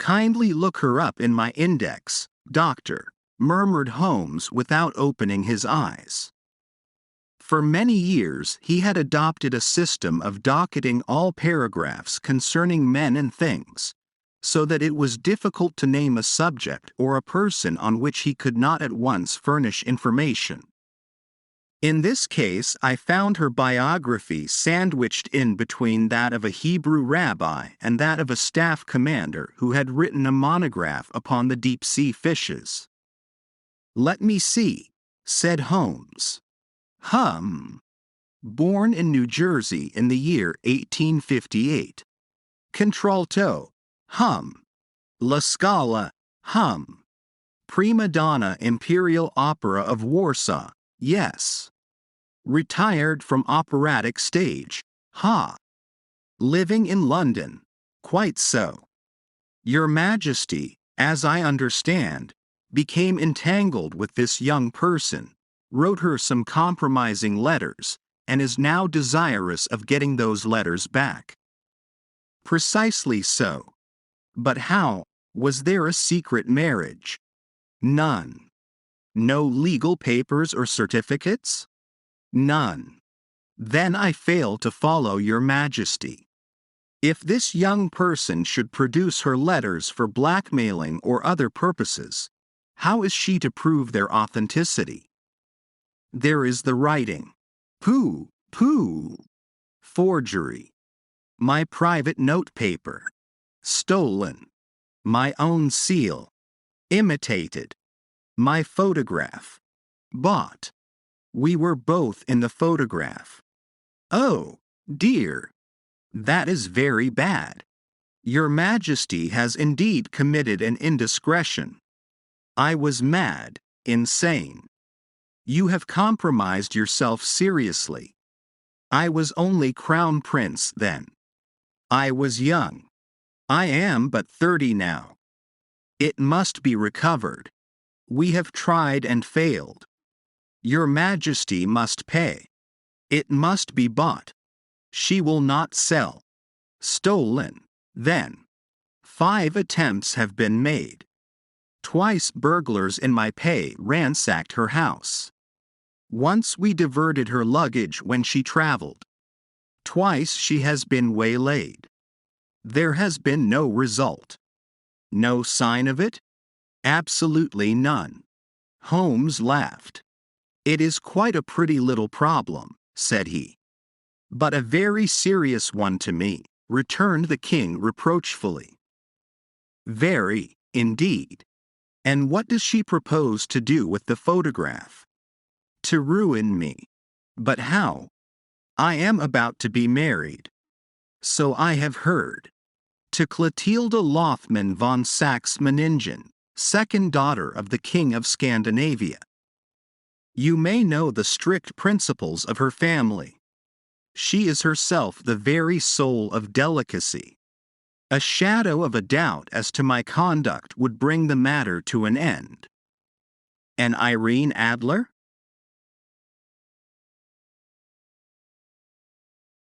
Kindly look her up in my index, doctor, murmured Holmes without opening his eyes. For many years he had adopted a system of docketing all paragraphs concerning men and things, so that it was difficult to name a subject or a person on which he could not at once furnish information. In this case I found her biography sandwiched in between that of a Hebrew rabbi and that of a staff commander who had written a monograph upon the deep-sea fishes. "Let me see," said Holmes. Born in New Jersey in the year 1858. Contralto, La Scala, Prima donna Imperial Opera of Warsaw, yes. Retired from operatic stage, Living in London, quite so. Your Majesty, as I understand, became entangled with this young person, wrote her some compromising letters, and is now desirous of getting those letters back. Precisely so. But how? Was there a secret marriage? None. No legal papers or certificates? None. Then I fail to follow your Majesty. If this young person should produce her letters for blackmailing or other purposes, how is she to prove their authenticity? There is the writing. Pooh! Forgery. My private notepaper. Stolen. My own seal. Imitated. My photograph. Bought. We were both in the photograph. Oh, dear. That is very bad. Your Majesty has indeed committed an indiscretion. I was mad, insane. You have compromised yourself seriously. I was only Crown Prince then. I was young. I am but 30 now. It must be recovered. We have tried and failed. Your Majesty must pay. It must be bought. She will not sell. Stolen, then. 5 attempts have been made. Twice burglars in my pay ransacked her house. Once we diverted her luggage when she traveled. Twice she has been waylaid. There has been no result. No sign of it? Absolutely none. Holmes laughed. It is quite a pretty little problem, said he. But a very serious one to me, returned the king reproachfully. Very, indeed. And what does she propose to do with the photograph? To ruin me. But how? I am about to be married. So I have heard. To Clotilde Lothman von Saxe-Meiningen, second daughter of the King of Scandinavia. You may know the strict principles of her family. She is herself the very soul of delicacy. A shadow of a doubt as to my conduct would bring the matter to an end. And Irene Adler?